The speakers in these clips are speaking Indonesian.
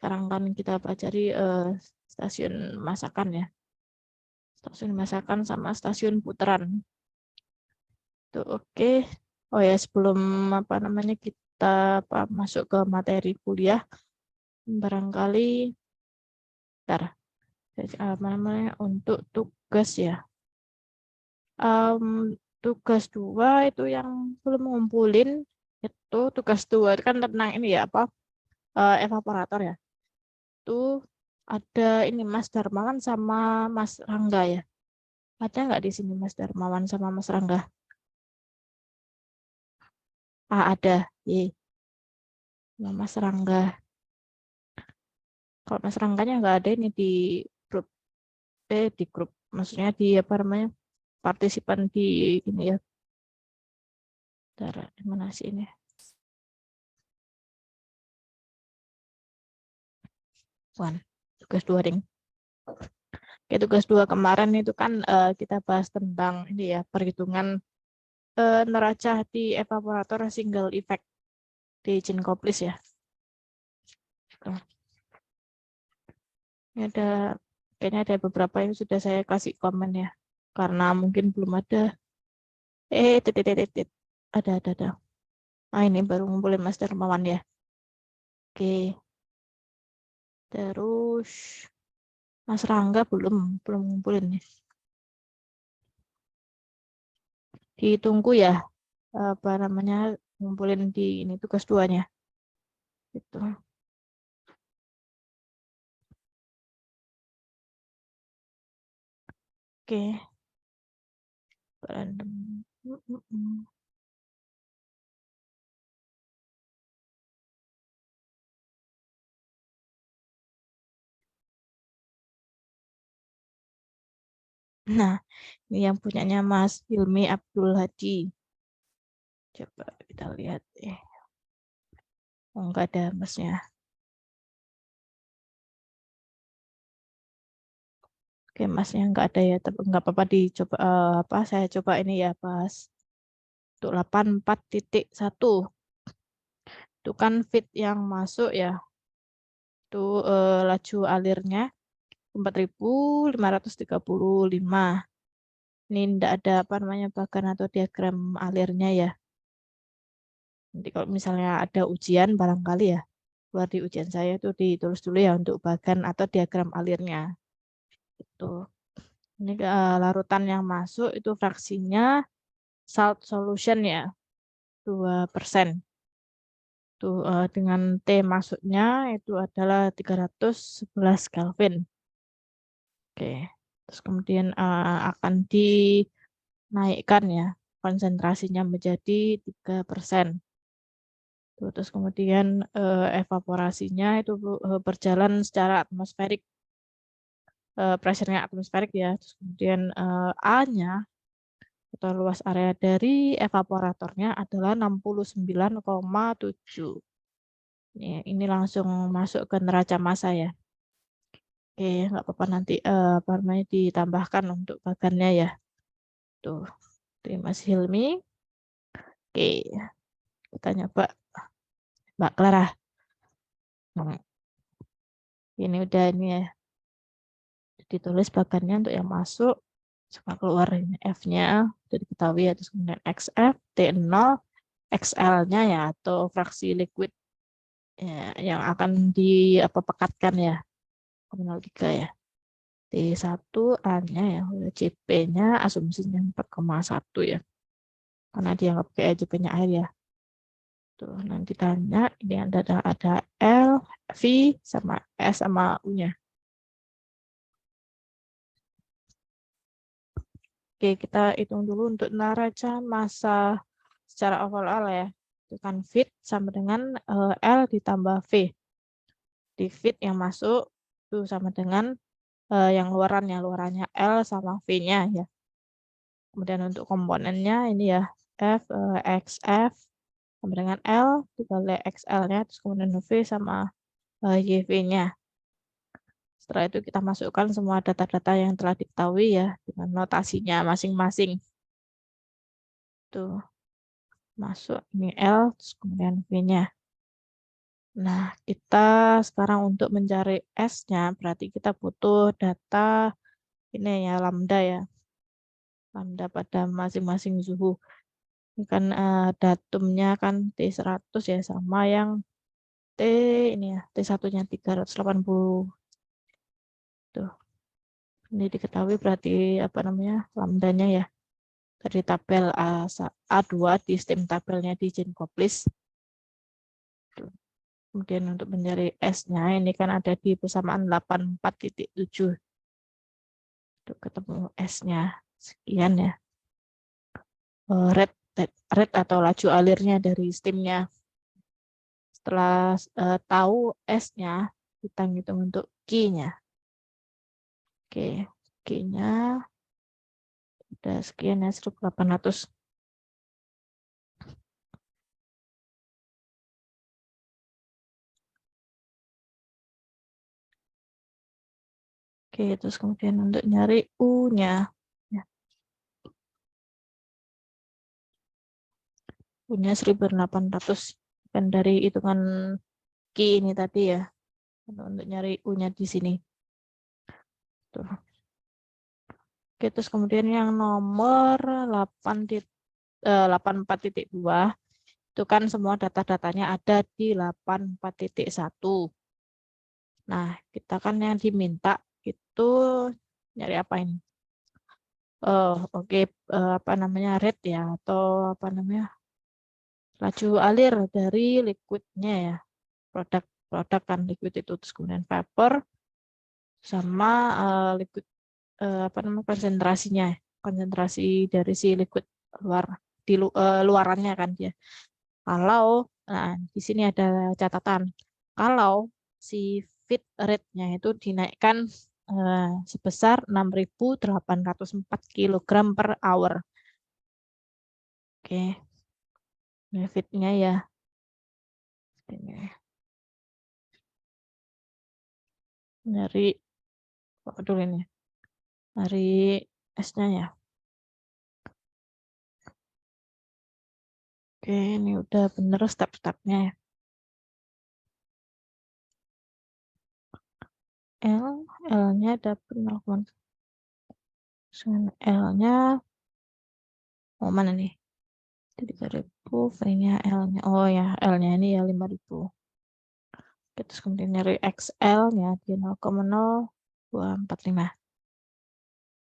sekarang kan kita pelajari stasiun masakan ya. Stasiun masakan sama stasiun putaran. Tuh, oke. Oh ya, sebelum apa namanya kita masuk ke materi kuliah, barangkali bentar, apa namanya untuk tugas ya. Em, tugas 2 itu yang belum ngumpulin itu tugas 2 itu kan tentang ini ya apa evaporator ya. Itu ada ini Mas Darmawan sama Mas Rangga ya. Ada nggak di sini Mas Darmawan sama Mas Rangga? Ah, ada. Ye, sama Mas Rangga. Kalau Mas Rangganya nggak ada ini grup di grup, maksudnya di apa namanya partisipan di ini ya. Bentar, di mana sih ini? Wan, tugas 2 ring. Oke, tugas 2 kemarin itu kan kita bahas tentang ini ya perhitungan neraca di evaporator single effect di Chinkoplis ya. Tuh. Ini ada kayaknya ada beberapa yang sudah saya kasih komen ya. Karena mungkin belum ada. Titit. Ada. Ah, ini baru ngumpulin Mas Darmawan ya. Oke. Terus Mas Rangga belum ngumpulin ya. Ditunggu ya apa namanya ngumpulin di ini tugas 2-nya. Gitu. Oke. Random. Nah, ini yang punyanya Mas Hilmi Abdul Hadi. Coba kita lihat. Oh, enggak ada Masnya. Oke, Masnya enggak ada ya, tapi enggak apa-apa dicoba apa saya coba ini ya pas untuk 84.1. Itu kan fit yang masuk ya. Itu laju alirnya 4.535. Ini enggak ada apa namanya bagan atau diagram alirnya ya. Nanti kalau misalnya ada ujian barangkali ya, keluar di ujian saya itu ditulis dulu ya untuk bagan atau diagram alirnya. Itu. Ini larutan yang masuk itu fraksinya salt solution ya, 2%. Tuh, dengan T masuknya itu adalah 311 Kelvin. Oke. Terus kemudian akan dinaikkan ya konsentrasinya menjadi 3%. Terus kemudian evaporasinya itu berjalan secara atmosferik, pressure-nya atmosferik ya. Terus kemudian A-nya atau luas area dari evaporatornya adalah 69,7. Ini langsung masuk ke neraca massa ya. Oke, nggak apa-apa nanti apa namanya ditambahkan untuk bagannya ya. Tuh, terima kasih Hilmi. Oke, kita nyoba Mbak Clara. Hmm, ini udah ini ya, ditulis bagannya untuk yang masuk sama keluar ini F-nya udah diketahui ya. Terus kemudian XF, T0, XL-nya ya atau fraksi liquid ya, yang akan di apa pekatkan ya 0,3 ya. T1 A-nya ya, CP-nya asumsinya 4,1 ya. Karena dia nggak pakai CP-nya air ya. Tuh, nanti tanya ini ada L, V, sama S sama U-nya. Oke, kita hitung dulu untuk neraca massa secara overall ya. Itu kan fit sama dengan L ditambah V. Di fit yang masuk itu sama dengan yang luarannya L sama V-nya ya. Kemudian untuk komponennya ini ya F, XF sama dengan L dikali XL-nya, terus kemudian V sama YV-nya. Setelah itu kita masukkan semua data-data yang telah diketahui ya dengan notasinya masing-masing. Tuh, masuk ini L, terus kemudian V-nya. Nah, kita sekarang untuk mencari S-nya, berarti kita butuh data ini ya, lambda ya. Lambda pada masing-masing suhu. Ini kan datumnya kan T100 ya, sama yang T ini ya, T1-nya 380. Tuh, ini diketahui berarti apa namanya, lambdanya ya. Dari tabel A2 di stem tabelnya di Jenkoplis. Kemudian untuk mencari S-nya, ini kan ada di persamaan 84.7. Untuk ketemu S-nya. Sekian ya. Rate atau laju alirnya dari stemnya. Setelah tahu S-nya, kita hitung untuk Q-nya. Oke, Q-nya udah sekian ya, 1800. Oke, terus kemudian untuk nyari U-nya. Ya, U-nya 1800. Kan dari hitungan Q ini tadi ya. Untuk nyari U-nya di sini. Tuh. Oke, terus kemudian yang nomor 84.2 itu kan semua data-datanya ada di 84.1. Nah, kita kan yang diminta itu nyari apa ini? Oh, oke, apa namanya, rate ya, atau apa namanya, laju alir dari liquidnya ya. Produk kan liquid itu, terus kemudian vapor sama liquid, apa namanya, konsentrasi dari si liquid luar di luarannya kan dia. Kalau nah di sini ada catatan, kalau si feed rate-nya itu dinaikkan sebesar 6.804 kg per hour. Oke, ini feed-nya ya. Ini dari apa dulu ini? Dari S-nya ya. Oke, ini udah bener step-stepnya ya. L-nya dapat 0,9. L-nya mau mana nih? 3.000, V-nya L-nya. Oh ya, L-nya ini ya 5.000. Terus kemudian nyari XL-nya di 0,0245.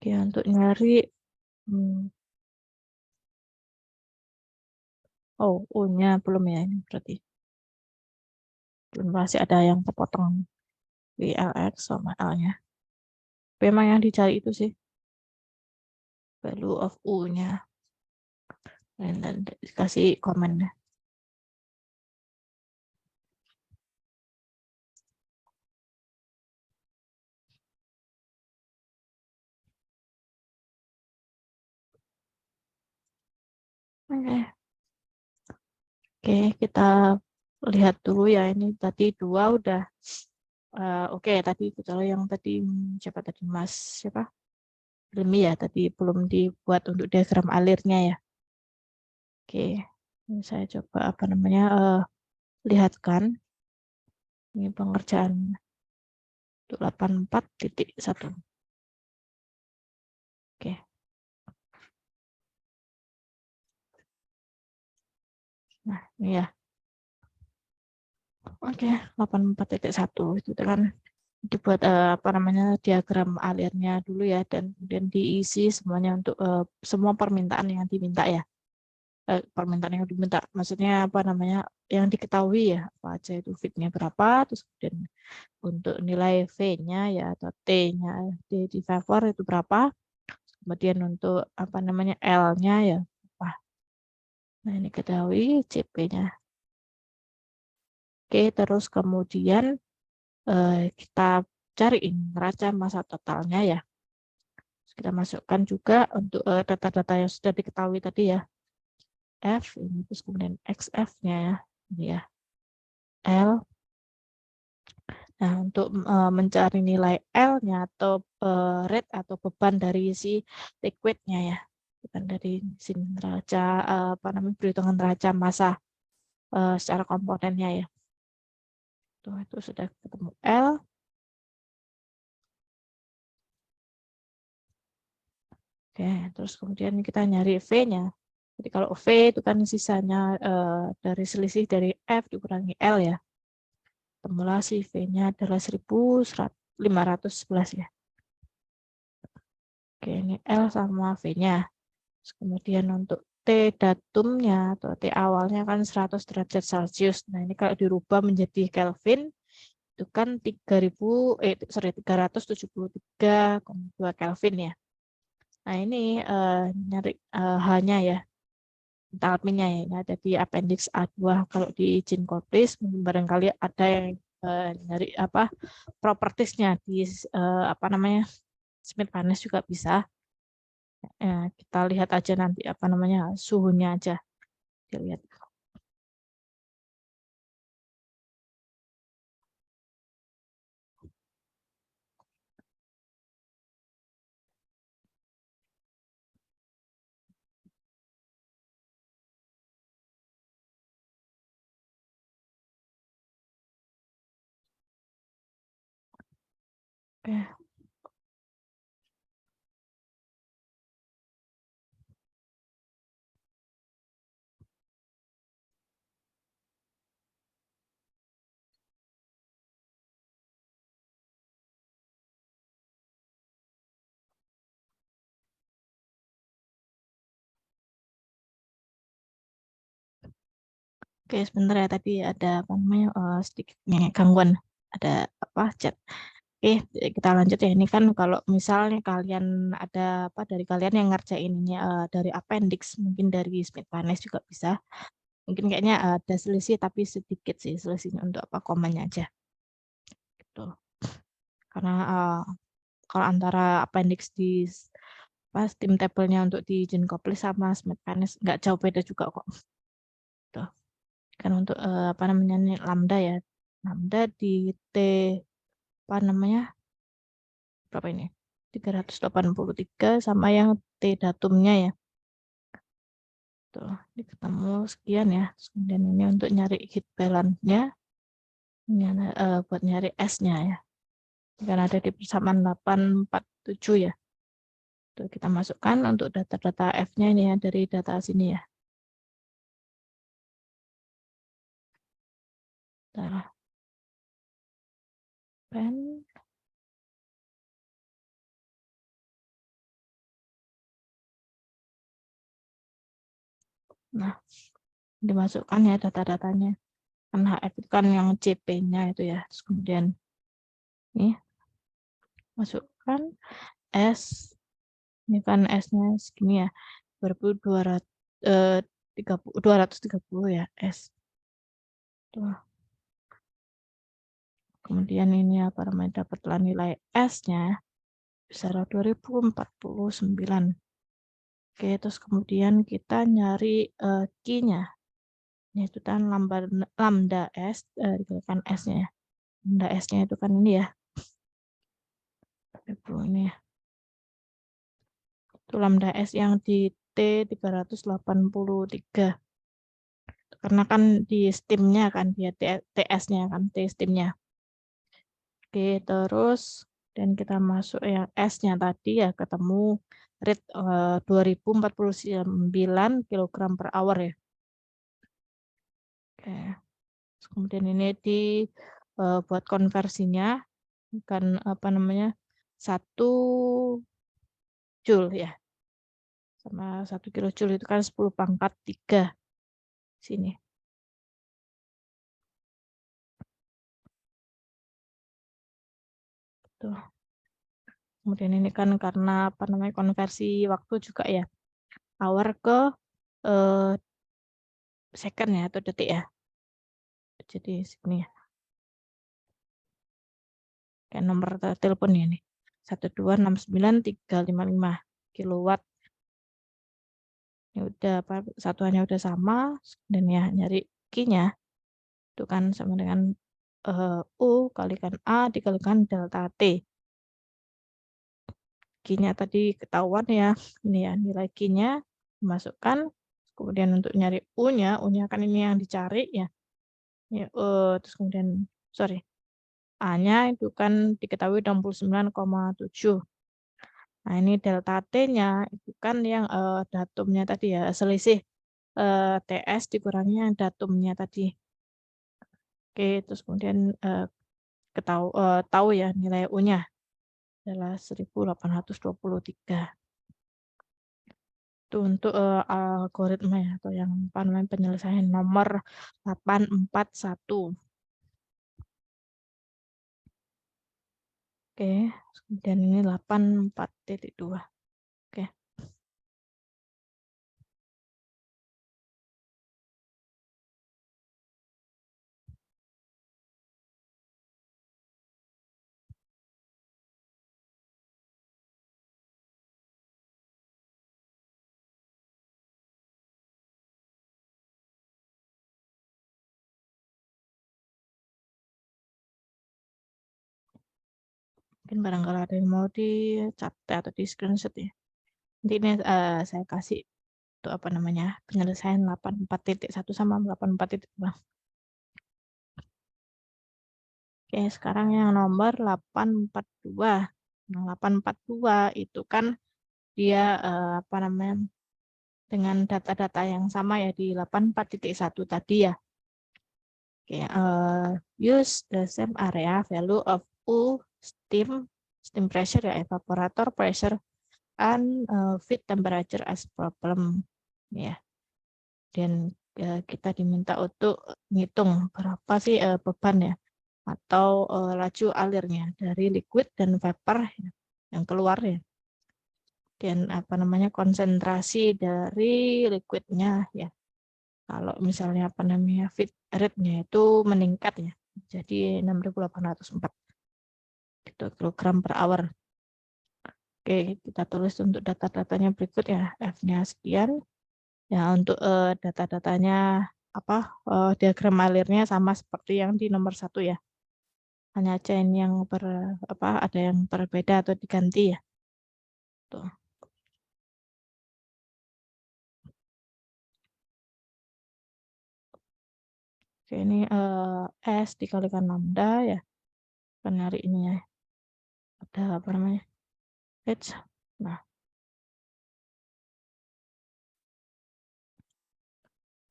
Oke, untuk nyari oh, U-nya belum ya ini berarti. Belum, masih ada yang terpotong di LX sama L-nya. Memang yang dicari itu sih value of U-nya. Dan dikasih komen. Oke. Oke, kita lihat dulu ya, ini tadi 2 udah oke, tadi kalau yang tadi siapa tadi, Mas siapa? Remi ya, tadi belum dibuat untuk diagram alirnya ya. Oke, ini saya coba apa namanya lihatkan ini pengerjaan untuk 84.1. Oke. Nah, ini ya. Oke, 84.1 itu kan dibuat apa namanya diagram alirnya dulu ya, dan kemudian diisi semuanya untuk semua permintaan yang diminta ya. Permintaan yang diminta maksudnya apa namanya yang diketahui ya, apa aja itu fitnya berapa, terus kemudian untuk nilai V-nya ya atau T-nya di favor itu berapa, kemudian untuk apa namanya L-nya ya apa. Nah, ini ketahui CP-nya. Oke, terus kemudian kita cariin neraca massa totalnya ya. Terus kita masukkan juga untuk data-data yang sudah diketahui tadi ya. F ini, terus kemudian XF-nya ya. Ini ya. L. Nah, untuk mencari nilai L-nya atau rate atau beban dari si liquidnya ya. Bukan dari sini neraca apa namanya perhitungan neraca massa secara komponennya ya. Tuh, itu sudah ketemu L. Oke, terus kemudian kita nyari V-nya. Jadi kalau V itu kan sisanya dari selisih dari F dikurangi L ya. Temulah si V-nya adalah 1511 ya. Oke, ini L sama V-nya. Kemudian untuk T datumnya atau T awalnya kan 100 derajat Celcius. Nah, ini kalau dirubah menjadi Kelvin itu kan 373,2 Kelvin ya. Nah, ini nyari hanya ya, entalpinya ya. Ini ada di appendix A2. Kalau di izin Koplis mungkin barangkali ada yang nyari apa propertiesnya di apa namanya Smith-Vaness juga bisa. Kita lihat aja nanti apa namanya suhunya aja dilihat. Oke. Oke, sebentar ya, tadi ada apa namanya sedikit gangguan, ada apa chat. Oke, kita lanjut ya. Ini kan kalau misalnya kalian ada apa dari kalian yang ngerjain ini dari appendix, mungkin dari Smith-Vaness juga bisa. Mungkin kayaknya ada selisih tapi sedikit sih selisihnya untuk apa komanya aja. Gitu. Karena kalau antara appendix di pas tim tabelnya untuk di Genkoplis sama Smith-Vaness nggak jauh beda juga kok. Tuh. Kan untuk apa namanya nih, lambda ya. Lambda di T apa namanya? Berapa ini? 383 sama yang T datumnya ya. Tuh, ini ketemu sekian ya. Terus kemudian ini untuk nyari heat balance-nya. Ini buat nyari S-nya ya. Kan ada di persamaan 847 ya. Tuh, kita masukkan untuk data-data F-nya ini ya dari data sini ya. Nah, pen. Nah, dimasukkan ya data-datanya. Kan HF itu kan yang CP-nya itu ya. Terus kemudian nih masukkan S. Ini kan S-nya segini ya. 230 ya S. Tuh. Kemudian ini apa namanya dapatlah nilai S-nya besar 2049. Oke, terus kemudian kita nyari Q-nya. Yaitu kan lambda S, dikalikan S-nya ya. Lambda S-nya itu kan ini ya. Ini ya. Itu lambda S yang di T383. Karena kan di steam-nya kan dia TS-nya kan, T steam-nya. Oke, terus dan kita masuk yang S-nya tadi ya ketemu rate 2049 kg per hour ya. Oke. Kemudian ini di buat konversinya kan apa namanya 1 joule ya. Sama 1 kilojoule itu kan 10⁻³ sini. Tuh. Kemudian ini kan karena apa namanya konversi waktu juga ya. Hour ke second ya atau detik ya. Jadi sini ya. Kayak nomor telepon ini. 1269355 kilowatt. Ini udah apa satuannya udah sama dan ya nyari Q-nya itu kan sama dengan U kalikan A dikalikan delta T. Q-nya tadi ketahuan ya. Ini ya nilai Q-nya dimasukkan. Kemudian untuk nyari U-nya kan ini yang dicari ya. Ya terus kemudian sorry, A-nya itu kan diketahui 69,7. Nah, ini delta T-nya itu kan yang datumnya tadi ya, selisih TS dikurangi yang datumnya tadi. Oke, terus kemudian tahu ya nilai U-nya adalah 1823. Itu untuk algoritma ya, atau yang apa namanya penyelesaian nomor 841. Oke, kemudian ini 84.2. Oke. Mungkin barangkali ada yang mau dicatat atau di screenshot ya. Nanti ini saya kasih untuk apa namanya penyelesaian 84.1 sama 84.2. Oke, sekarang yang nomor 842. Nah, 842 itu kan dia apa namanya dengan data-data yang sama ya di 84.1 tadi ya. Oke, use the same area value of U steam pressure ya, evaporator pressure and feed temperature as problem ya. Dan kita diminta untuk ngitung berapa sih beban ya atau laju alirnya dari liquid dan vapor ya, yang keluar ya. Dan apa namanya konsentrasi dari liquidnya ya. Kalau misalnya apa namanya feed rate-nya itu meningkat ya. Jadi 6.804 gitu, kilogram per hour. Oke, kita tulis untuk data-datanya berikut ya. F-nya sekian. Ya, untuk data-datanya apa diagram alirnya sama seperti yang di nomor 1 ya. Hanya aja ini yang ada yang berbeda atau diganti ya. Tuh. Oke, ini S dikalikan lambda ya. Kan hari ini ya. Ada apa namanya? H. Nah,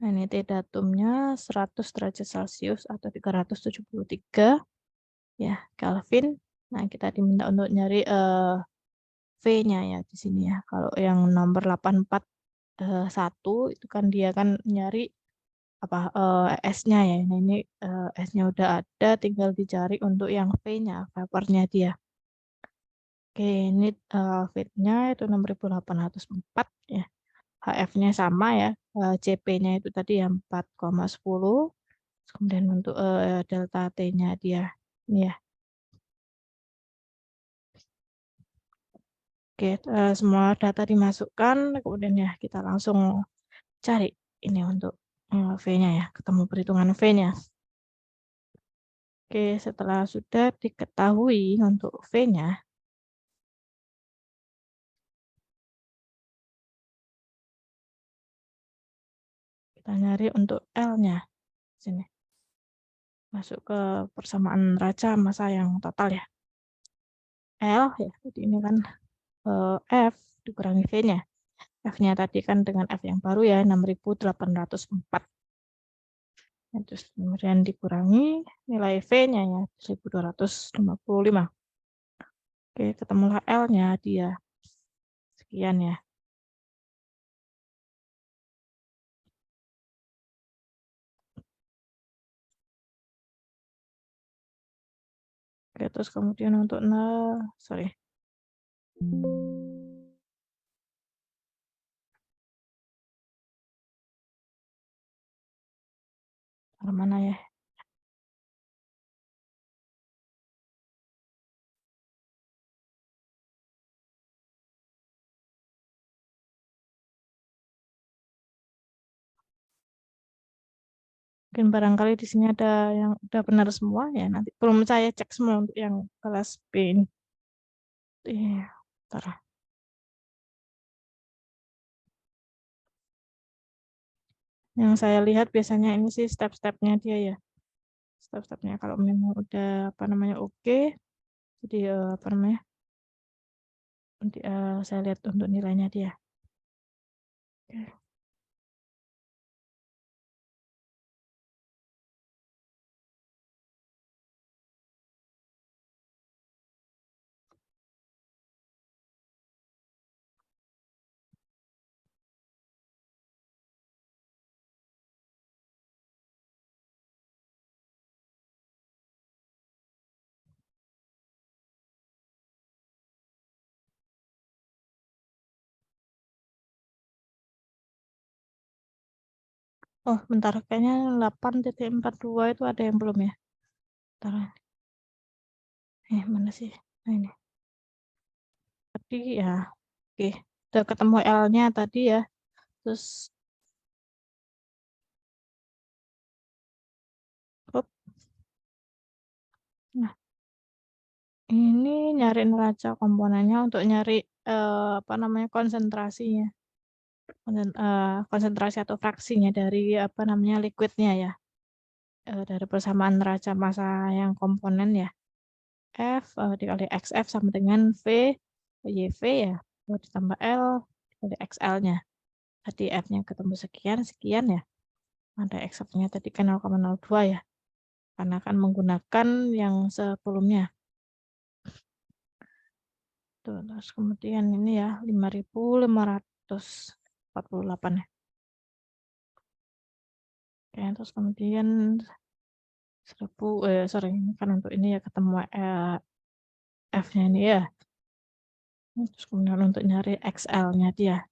ini T datumnya 100 derajat Celcius atau 373 ya Kelvin. Nah, kita diminta untuk nyari V-nya ya di sini ya. Kalau yang nomor 841 itu kan dia kan nyari apa S-nya ya. Nah, ini S-nya udah ada, tinggal dicari untuk yang V-nya, vapornya dia. Oke, ini V-nya itu 6.804 ya. HF-nya sama ya. CP-nya itu tadi ya 4,10. Kemudian untuk delta T-nya dia ini ya. Oke, semua data dimasukkan, kemudian ya kita langsung cari ini untuk V-nya ya, ketemu perhitungan V-nya. Oke, setelah sudah diketahui untuk V-nya, kita nyari untuk L-nya. Sini. Masuk ke persamaan raca massa yang total ya. L ya, jadi ini kan F dikurangi V-nya. F-nya tadi kan dengan F yang baru ya, 6.804. Terus kemudian dikurangi nilai V-nya ya, 1.255. Oke, ketemulah L-nya dia. Sekian ya. Oke, terus kemudian untuk sorry. Mana ya? Mungkin barangkali di sini ada yang udah benar semua ya. Nanti belum saya cek semua untuk yang kelas B ini. Iya, bentar. Yang saya lihat biasanya ini sih step-stepnya dia ya. step-stepnya. Kalau memang udah apa namanya oke, jadi apa namanya? Nanti saya lihat untuk nilainya dia. Oke. Oh, bentar, kayaknya 8.42 itu ada yang belum ya? Bentar. Mana sih? Nah, ini. Tadi ya, oke. Udah ketemu L-nya tadi ya. Terus, up. Nah, ini nyari neraca komponennya untuk nyari apa namanya konsentrasinya. Konsentrasi atau fraksinya dari apa namanya liquidnya ya. Dari persamaan neraca massa yang komponen ya. F dikali XF sama dengan V YV ya. Ditambah L dikali XL-nya. Tadi F-nya ketemu sekian ya. Ada XF-nya tadi kan 0,02 ya. Karena akan menggunakan yang sebelumnya. Tuh, terus kemudian ini ya 5.548 ya. Oke, terus kemudian 1000 sorry ini kan untuk ini ya ketemu F-nya ini ya. Terus kemudian untuk nyari XL-nya dia.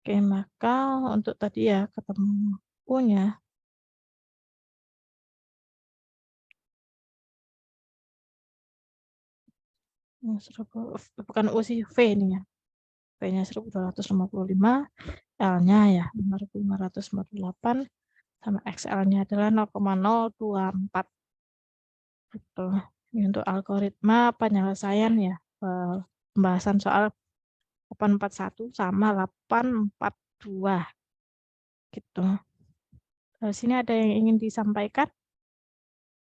Oke, maka untuk tadi ya ketemu U-nya. Bukan U sih, V ini ya. V-nya 1255, L-nya ya 5.548, sama XL-nya adalah 0,024. Gitu. Ini untuk algoritma penyelesaian ya. Pembahasan soal 841 sama 842. Gitu. Dari sini ada yang ingin disampaikan?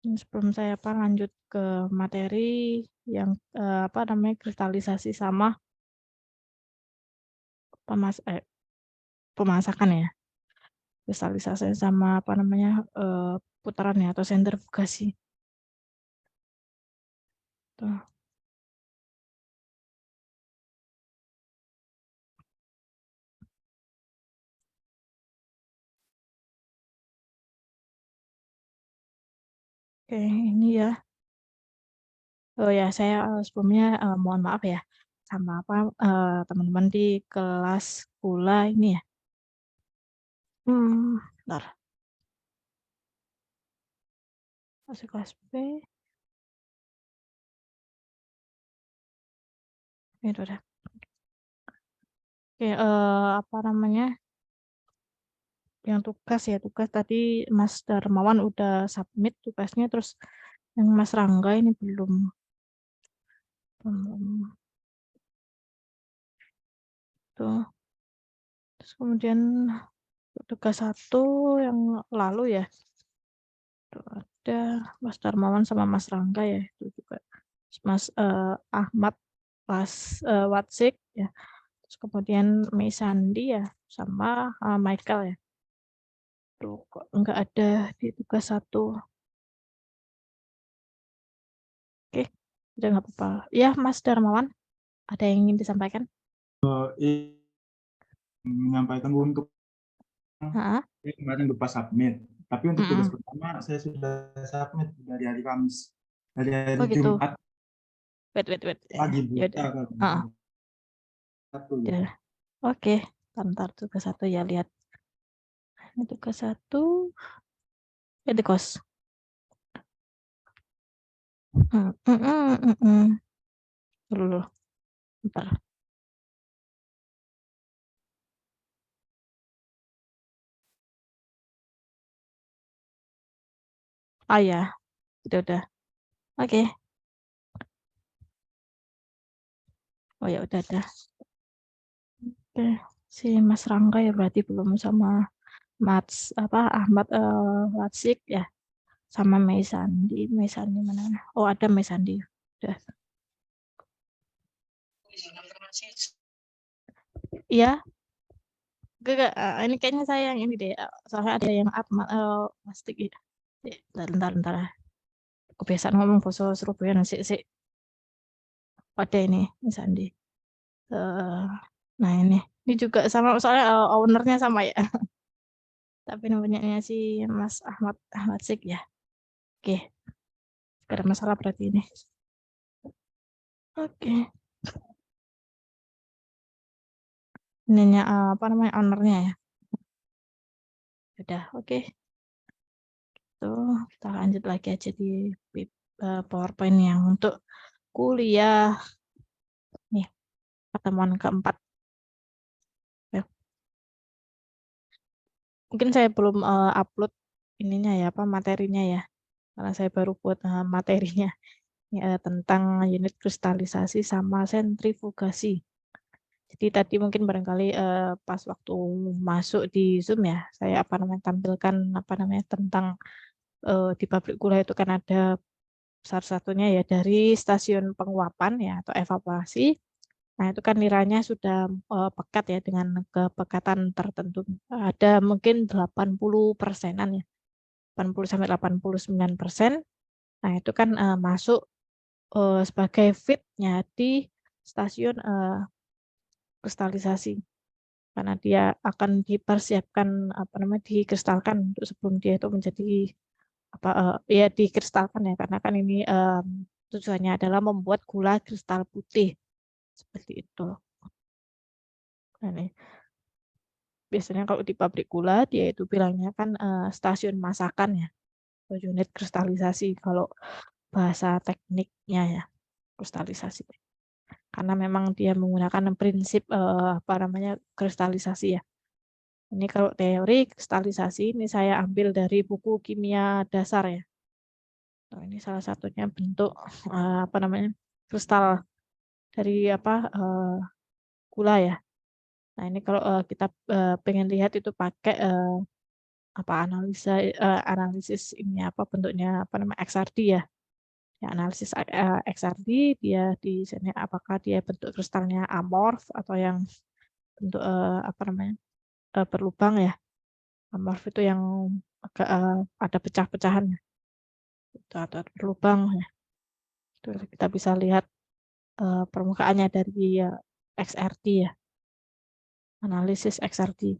Sebelum saya lanjut ke materi yang apa namanya kristalisasi sama pemasakan ya. Kristalisasi sama apa namanya putarannya atau sentrifugasi. Tuh. Oke, ini ya. Oh ya, saya sebelumnya mohon maaf ya sama apa teman-teman di kelas pula ini ya. Bentar. Masih kelas B. Itu udah. Oke, apa namanya? Yang tugas tadi Mas Darmawan udah submit tugasnya, terus yang Mas Rangga ini belum. Tuh. Terus kemudian tugas 1 yang lalu ya. Tuh ada Mas Darmawan sama Mas Rangga ya, itu juga. Mas Ahmad Watsik ya. Terus kemudian Mei Sandi ya sama Michael ya. Tuh kok enggak ada di tugas 1. Oke, udah nggak apa-apa. Ya, Mas Darmawan, ada yang ingin disampaikan? Menyampaikan untuk kemarin lupa submit. Tapi untuk tugas pertama saya sudah submit dari hari Kamis, dari hari Oh gitu. Jumat. Wait. Pagi Ya buta udah. kan. Satu ya. Oke, bentar tugas 1 ya lihat. Ini tugas 1. Itu kos. Dulu. Bentar. Oh ya, udah. Oke. Oh ya udah. Oke, si Mas Rangga ya berarti belum sama Ahmad Watsik ya. sama Meisandi mana? Oh, ada Meisandi. Udah. Iya. Ini kayaknya saya yang ini deh. Soalnya ada yang plastik ya. Bentar. Kebiasaan ngomong bahasa Surabaya sih. Ada ini Meisandi. Nah ini juga sama soalnya ownernya sama ya. Tapi namanya si Mas Ahmad Sik ya. Oke, gak ada masalah berarti ini. Oke. Ininya apa namanya ownernya ya. Udah, oke. Tuh, kita lanjut lagi aja di PowerPoint yang untuk kuliah. Nih, pertemuan keempat. Ya. Mungkin saya belum upload ininya ya, apa materinya ya. Karena saya baru buat materinya ya, tentang unit kristalisasi sama sentrifugasi. Jadi tadi mungkin barangkali pas waktu masuk di Zoom ya, saya apa namanya tampilkan apa namanya tentang di pabrik gula itu kan ada salah satunya ya dari stasiun penguapan ya atau evaporasi. Nah, itu kan nilainya sudah pekat ya dengan kepekatan tertentu. Ada mungkin 80%-an ya. 80 sampai 89%. Nah, itu kan masuk sebagai feed-nya di stasiun kristalisasi. Karena dia akan dipersiapkan apa namanya dikristalkan untuk sebelum dia itu menjadi apa ya dikristalkan ya karena kan ini tujuannya adalah membuat gula kristal putih seperti itu. Nah, nih. Biasanya kalau di pabrik gula dia itu bilangnya kan stasiun masakan ya atau unit kristalisasi kalau bahasa tekniknya ya kristalisasi karena memang dia menggunakan prinsip apa namanya kristalisasi ya. Ini kalau teori kristalisasi ini saya ambil dari buku kimia dasar ya. Nah, ini salah satunya bentuk apa namanya kristal dari apa gula ya. Nah ini kalau kita pengen lihat itu pakai apa analisis ini apa bentuknya apa namanya XRD ya. Ya analisis XRD dia di sini apakah dia bentuk kristalnya amorf atau yang bentuk apa namanya berlubang ya. Amorf itu yang agak ada pecah-pecahan ya. Itu atau berlubang ya. Itu kita bisa lihat permukaannya dari XRD ya. Analisis XRD.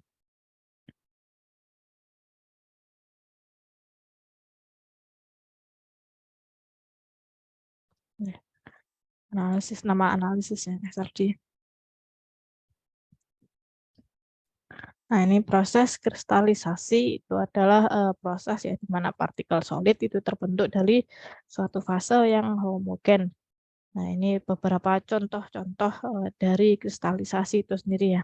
Ya. Nama analisisnya XRD. Nah, ini proses kristalisasi itu adalah proses ya di mana partikel solid itu terbentuk dari suatu fase yang homogen. Nah, ini beberapa contoh-contoh dari kristalisasi itu sendiri ya.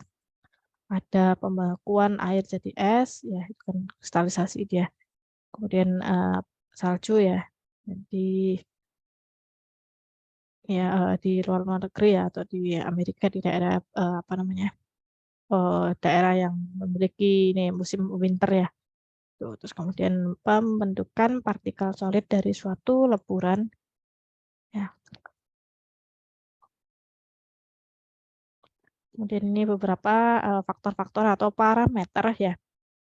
Ada pembekuan air jadi es, ya itu kan kristalisasi dia. Kemudian salju ya, di ya di luar negeri ya atau di Amerika di daerah apa namanya daerah yang memiliki ini musim winter ya. Tuh, terus kemudian pembentukan partikel solid dari suatu leburan. Ya. Kemudian ini beberapa faktor-faktor atau parameter ya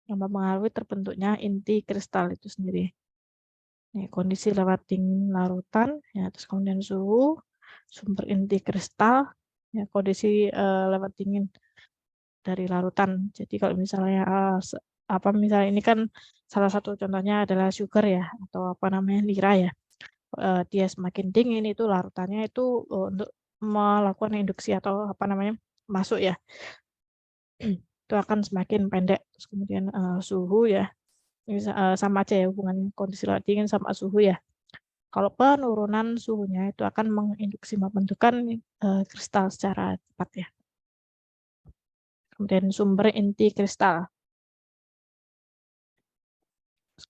yang mempengaruhi terbentuknya inti kristal itu sendiri. Nih, kondisi lewat dingin larutan, ya, terus kemudian suhu, sumber inti kristal, ya, kondisi lewat dingin dari larutan. Jadi kalau misalnya apa misalnya ini kan salah satu contohnya adalah sugar ya atau apa namanya nira ya. Dia semakin dingin itu larutannya itu untuk melakukan induksi atau apa namanya masuk ya itu akan semakin pendek. Terus kemudian suhu ya sama aja ya hubungan kondisi laut dingin sama suhu ya. Kalau penurunan suhunya itu akan menginduksi pembentukan kristal secara cepat ya. Kemudian sumber inti kristal.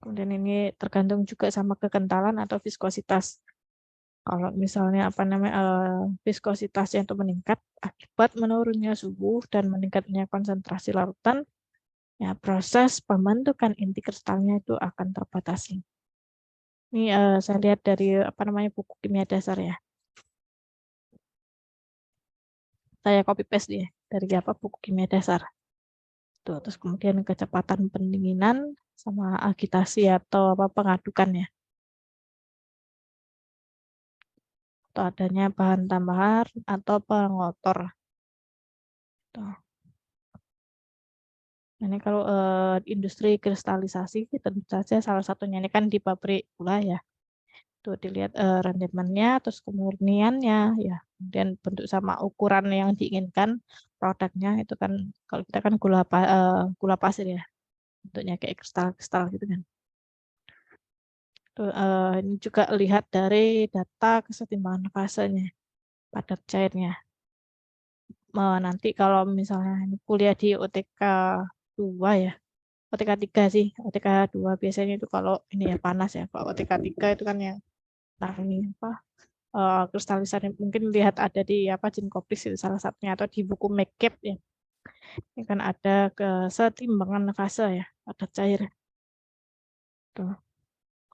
Kemudian ini tergantung juga sama kekentalan atau viskositas. Kalau misalnya apa namanya viskositasnya itu meningkat akibat menurunnya suhu dan meningkatnya konsentrasi larutan, ya proses pembentukan inti kristalnya itu akan terbatasi. Ini saya lihat dari buku kimia dasar ya. Saya copy paste dia dari buku kimia dasar. Tuh, terus kemudian kecepatan pendinginan sama agitasi atau pengadukan ya. Atau adanya bahan tambahan atau pengotor. Tuh. Ini kalau industri kristalisasi tentu saja salah satunya ini kan di pabrik gula ya. Tuh dilihat rendemennya, terus kemurniannya ya, kemudian bentuk sama ukuran yang diinginkan produknya itu kan kalau kita kan gula pasir ya, bentuknya kayak kristal-kristal gitu kan. Tuh, ini juga lihat dari data kesetimbangan fasenya, padat cairnya. Nanti kalau misalnya ini kuliah di OTK 2 ya, OTK 3 sih, OTK 2 biasanya itu kalau ini ya panas ya, kalau OTK 3 itu kan yang ini kristalisasi mungkin lihat ada di Jinkopis itu salah satunya atau di buku McCabe ya. Ini kan ada kesetimbangan fase ya, padat cair. Tuh.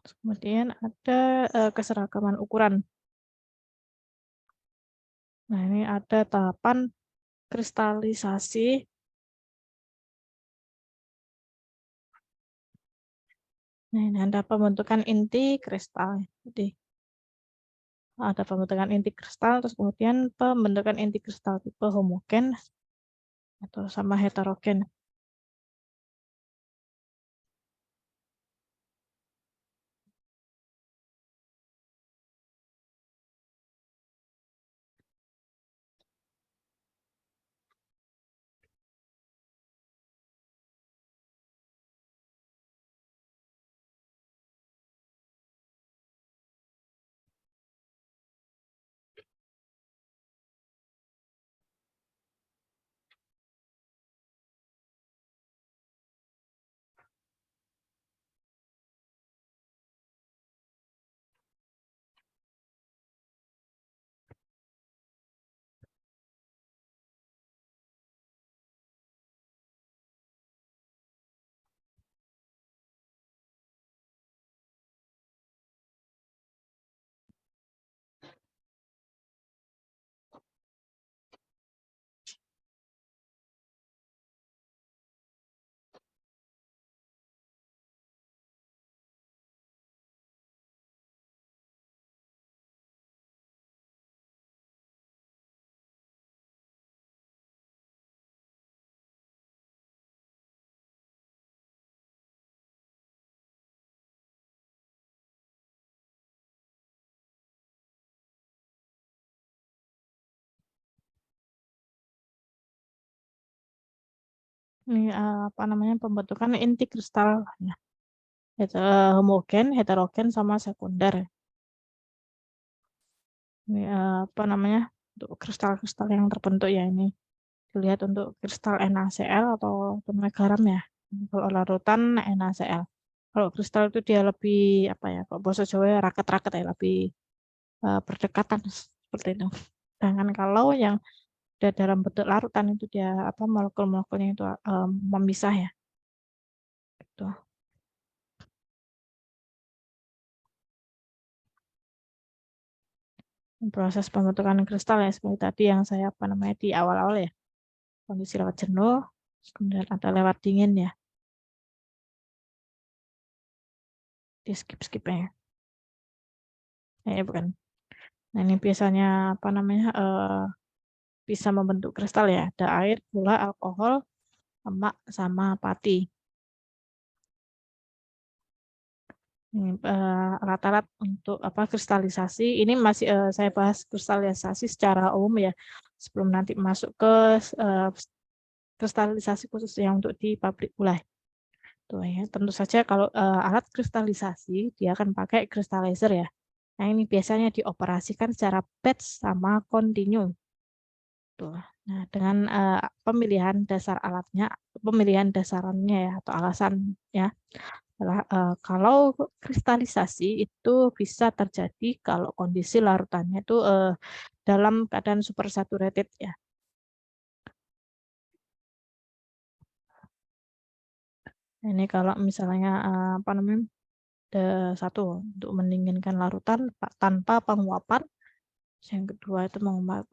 Terus kemudian ada keseragaman ukuran. Nah, ini ada tahapan kristalisasi. Nah, ini ada pembentukan inti kristal. Jadi ada pembentukan inti kristal, terus kemudian pembentukan inti kristal tipe homogen atau sama heterogen. Ini pembentukan inti kristal ya. Itu homogen, heterogen sama sekunder. Ini untuk kristal-kristal yang terbentuk ya ini. Dilihat untuk kristal NaCl atau tumbuh garam ya. Kalau larutan NaCl. Kalau kristal itu dia lebih kalau bahasa Jawa ya raket-raket ya, lebih berdekatan seperti itu. Sedangkan kalau yang udah dalam bentuk larutan itu dia molekul-molekulnya itu memisah ya. Gitu. Proses pembentukan kristal ya seperti tadi yang saya di awal-awal ya. Kondisi lewat jenuh, kemudian ada lewat dingin ya. Di skip-skipnya ya. Ini bukan. Nah, ini biasanya bisa membentuk kristal ya. Ada air, gula, alkohol, lemak, sama pati. Ini alat-alat untuk kristalisasi. Ini masih saya bahas kristalisasi secara umum ya. Sebelum nanti masuk ke kristalisasi khusus yang untuk di pabrik gula. Tuh ya, tentu saja kalau alat kristalisasi dia akan pakai crystallizer ya. Nah, ini biasanya dioperasikan secara batch sama continue. Tuh. Nah, dengan pemilihan dasar alatnya, pemilihan dasarannya ya atau alasan ya adalah kalau kristalisasi itu bisa terjadi kalau kondisi larutannya itu dalam keadaan supersaturated ya. Ini kalau misalnya Ada satu untuk mendinginkan larutan tanpa penguapan. Yang kedua itu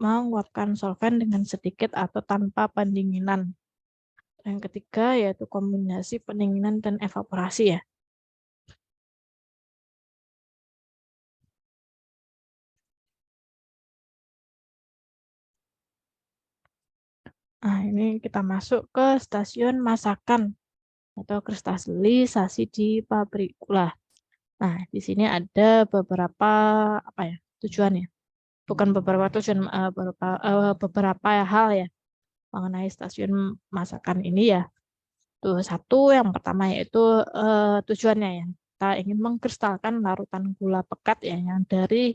menguapkan solvent dengan sedikit atau tanpa pendinginan. Yang ketiga yaitu kombinasi pendinginan dan evaporasi ya. Nah, ini kita masuk ke stasiun masakan atau kristalisasi di pabrik gula. Nah, di sini ada beberapa tujuannya. Bukan beberapa tujuan, beberapa hal ya mengenai stasiun masakan ini ya. Tuh satu yang pertama yaitu tujuannya ya. Kita ingin mengkristalkan larutan gula pekat ya yang dari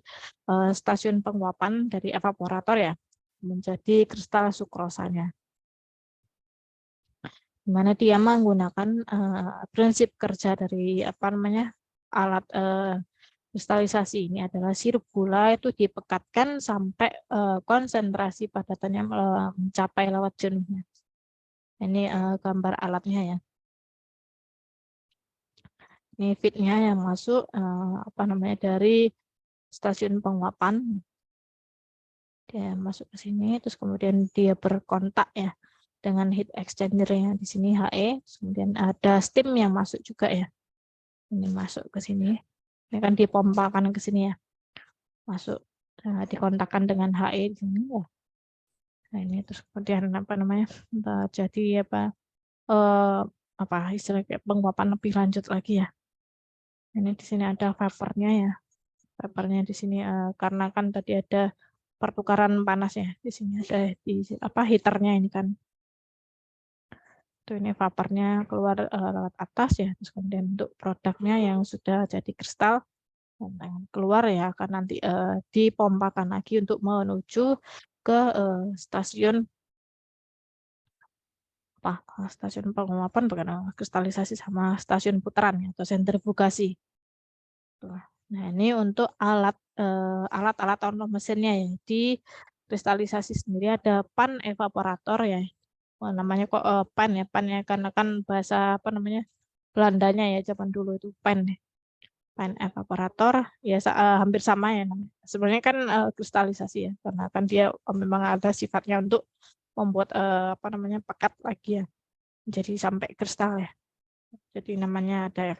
stasiun penguapan dari evaporator ya menjadi kristal sukrosanya. Di mana dia menggunakan prinsip kerja dari alat kristalisasi ini adalah sirup gula itu dipekatkan sampai konsentrasi padatannya mencapai lewat jenuhnya. Ini gambar alatnya ya. Ini feednya yang masuk dari stasiun penguapan. Dia masuk ke sini, terus kemudian dia berkontak ya dengan heat exchanger-nya di sini HE. Kemudian ada steam yang masuk juga ya. Ini masuk ke sini. Ini kan dipompakan ke sini ya. Masuk dikontakkan dengan HE di sini ya. Nah, ini terus kemudian jadi istilahnya kayak penguapan lebih lanjut lagi ya. Ini di sini ada vapornya ya. Vapornya di sini karena kan tadi ada pertukaran panas ya. Di sini ada heaternya ini kan. Tuh ini vapornya keluar lewat atas ya. Terus kemudian untuk produknya yang sudah jadi kristal keluar ya akan nanti dipompakan lagi untuk menuju ke stasiun stasiun penguapan bukan kristalisasi sama stasiun putaran ya, atau sentrifugasi. Nah, ini untuk alat-alat atau mesinnya ya. Di kristalisasi sendiri ada pan evaporator ya. Namanya kok pan ya, pan ya karena kan bahasa Belandanya ya zaman dulu itu pan ya. Pan evaporator ya hampir sama ya namanya. Sebenarnya kan kristalisasi ya karena kan dia memang ada sifatnya untuk membuat pekat lagi ya. Jadi sampai kristal ya. Jadi namanya ada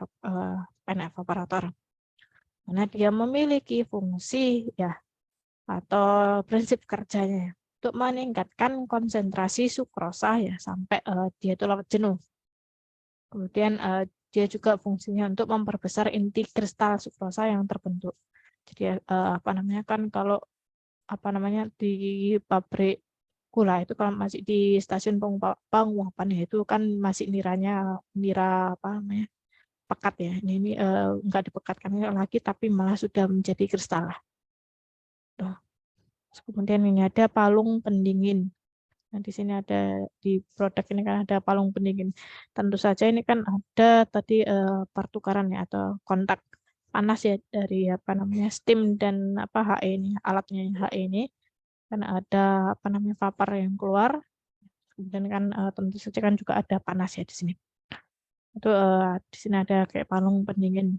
pan evaporator. Karena dia memiliki fungsi ya atau prinsip kerjanya ya, untuk meningkatkan konsentrasi sukrosa ya sampai dia itu lewat jenuh. Kemudian dia juga fungsinya untuk memperbesar inti kristal sukrosa yang terbentuk. Jadi kan kalau di pabrik gula itu kalau masih di stasiun penguapan ya itu kan masih nira pekat ya. Ini enggak dipekatkan lagi tapi malah sudah menjadi kristal. Tuh. Kemudian ini ada palung pendingin. Nah, di sini ada di produk ini kan ada palung pendingin. Tentu saja ini kan ada tadi pertukaran ya atau kontak panas ya dari steam dan HE ini alatnya HE ini kan ada vapor yang keluar. Kemudian kan tentu saja kan juga ada panas ya di sini. Itu di sini ada kayak palung pendingin.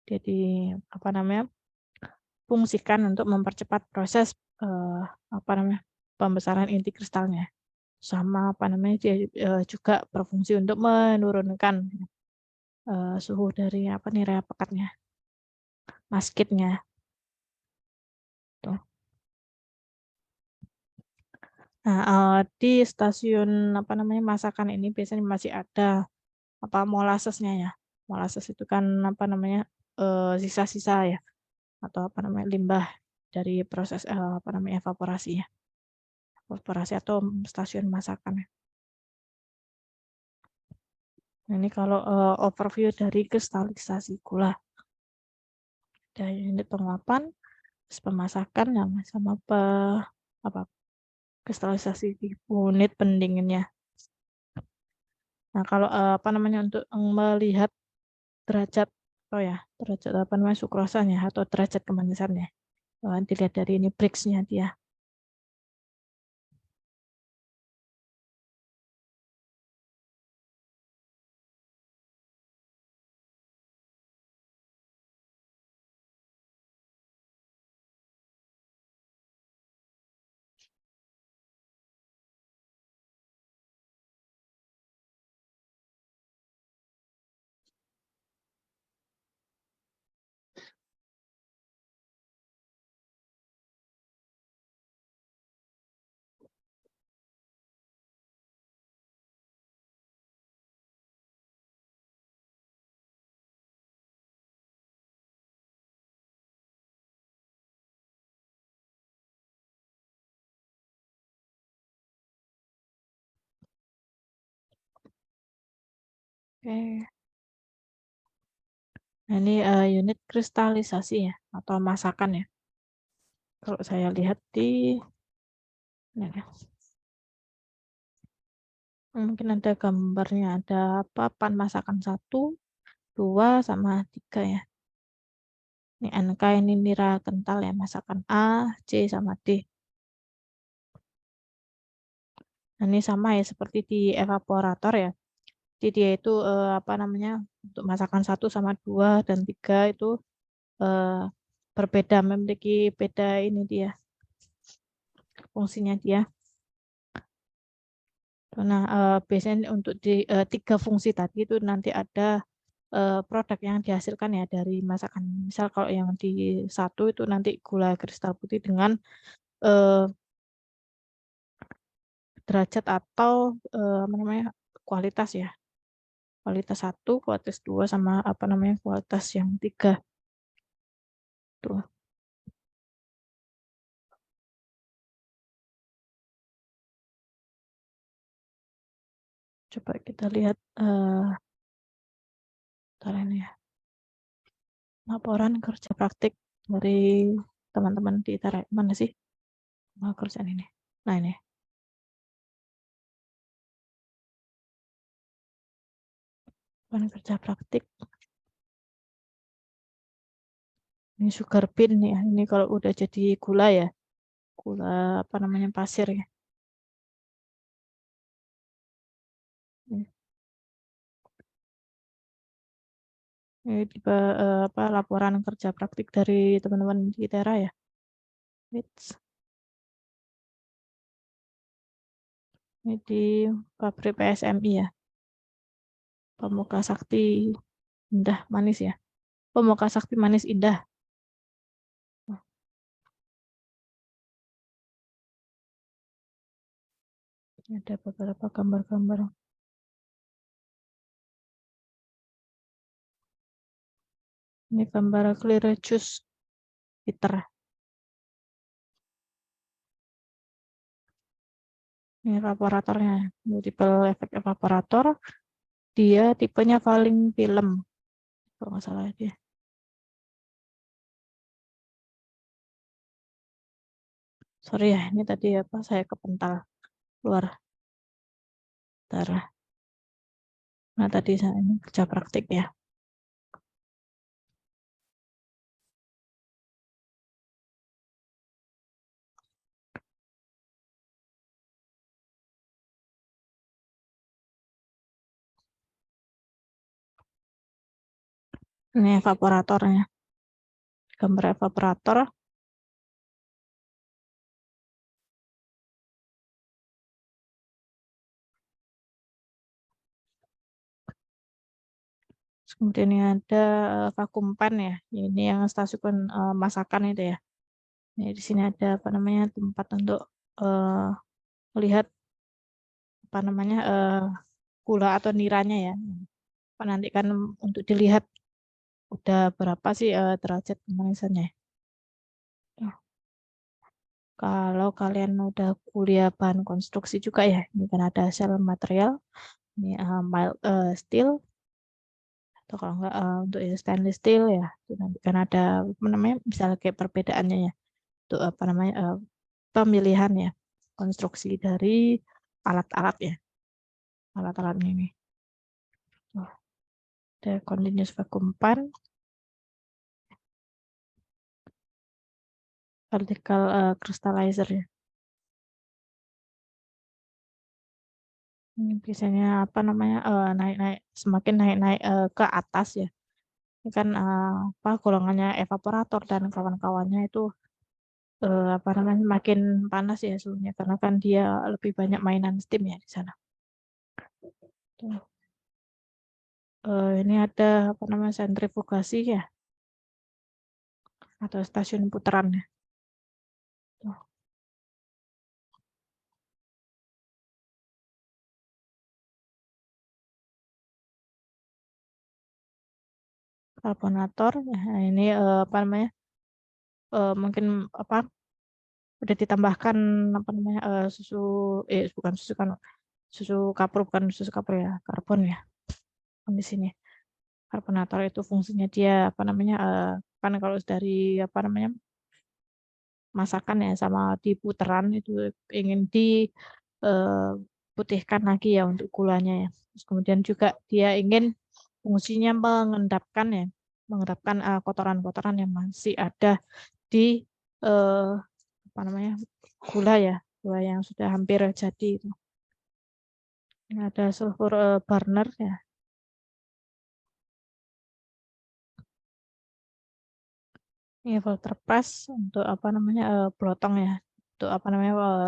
Jadi fungsikan untuk mempercepat proses pembesaran inti kristalnya. Sama dia juga berfungsi untuk menurunkan suhu dari nilai pekatnya, maskitnya. Tuh. Nah, di stasiun masakan ini biasanya masih ada molasesnya ya. Molases itu kan sisa-sisa ya atau limbah dari proses evaporasi ya. Evaporasi atau stasiun masakan. Nah, ini kalau overview dari kristalisasi gula. Dari unit penguapan, pemasakan sama kristalisasi di unit pendinginnya. Nah, kalau untuk melihat derajat sukrosanya atau derajat kemanisannya. Dilihat dari ini Brix-nya dia. Oke. Nah, ini unit kristalisasi ya atau masakan ya. Kalau saya lihat di ini ya. Mungkin ada gambarnya, ada papan masakan 1, 2, sama 3 ya. Ini NK, ini nira kental ya, masakan A, C, sama D. Nah, ini sama ya seperti di evaporator ya. Jadi dia itu apa namanya, untuk masakan 1 sama 2 dan 3 itu berbeda, memiliki beda ini dia fungsinya dia. Nah, biasanya untuk di 3 fungsi tadi itu nanti ada produk yang dihasilkan ya dari masakan. Misal kalau yang di 1 itu nanti gula kristal putih dengan eh, derajat atau apa namanya, kualitas ya. Kualitas 1, kualitas 2, sama apa namanya, kualitas yang 3. Tuh. Coba kita lihat ini ya. Laporan kerja praktik dari teman-teman di Tarai. Mana sih kerjaan ini? Nah, ini. Laporan kerja praktik. Ini sugar bean ya. Ini kalau udah jadi gula ya. Gula apa namanya, pasir ya. Ini tipe apa, laporan kerja praktik dari teman-teman di Tera ya. Ini di pabrik PSMI ya. Pemuka Sakti Indah Manis ya. Pemuka Sakti Manis Indah. Ada beberapa gambar-gambar. Ini gambar clear juice filter. Ini evaporatornya, multiple effect evaporator. Dia tipenya paling film, kalau nggak salah dia. Sorry ya, ini tadi apa, saya kepental keluar darah. Nah, tadi saya ini kerja praktik ya. Ini evaporatornya. Gambar evaporator. Kemudian ini ada vakum pan ya. Ini yang stasiun masakan itu ya. Ini di sini ada apa namanya, tempat untuk melihat apa namanya, gula atau niranya ya. Nanti kan untuk dilihat udah berapa sih derajat pemanasannya. Kalau kalian udah kuliah bahan konstruksi juga ya, ini kan ada sel material, ini mild steel, atau kalau enggak untuk stainless steel ya, itu nanti kan ada apa namanya, misalnya kayak perbedaannya ya, untuk apa namanya, pemilihan ya, konstruksi dari alat-alat ya, alat-alatnya ini. Ada continuous vacuum pan, vertical crystallizer ya. Ini biasanya apa namanya, naik-naik, semakin naik-naik ke atas ya. Ini kan apa, golongannya evaporator dan kawan-kawannya itu apa namanya, makin panas ya suhunya karena kan dia lebih banyak mainan steam ya di sana. Tuh. Ini ada apa namanya, sentrifugasi ya atau stasiun putaran ya. Tuh. Karbonator ya, ini apa namanya, mungkin apa, udah ditambahkan apa namanya, susu bukan susu kan, susu kapur, bukan susu kapur ya, karbon ya. di sini. Karbonator itu fungsinya dia kan kalau dari masakan ya sama di puteran itu ingin diputihkan lagi ya untuk gulanya ya. Terus kemudian juga dia ingin fungsinya mengendapkan kotoran-kotoran yang masih ada di eh, gula yang sudah hampir jadi itu. Ini ada sulfur burner ya. Ini filter pas untuk blotong ya, untuk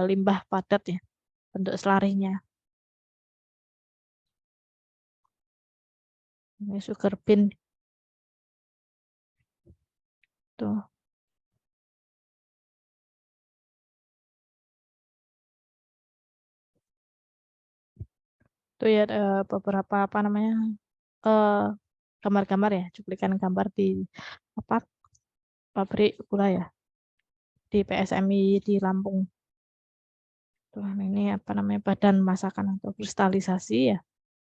limbah padat ya, bentuk selarinya. Ini sugar bean tuh. Itu ya beberapa gambar-gambar ya, cuplikan gambar di pabrik gula ya di PSMI di Lampung. Tuh, ini badan masakan atau kristalisasi ya.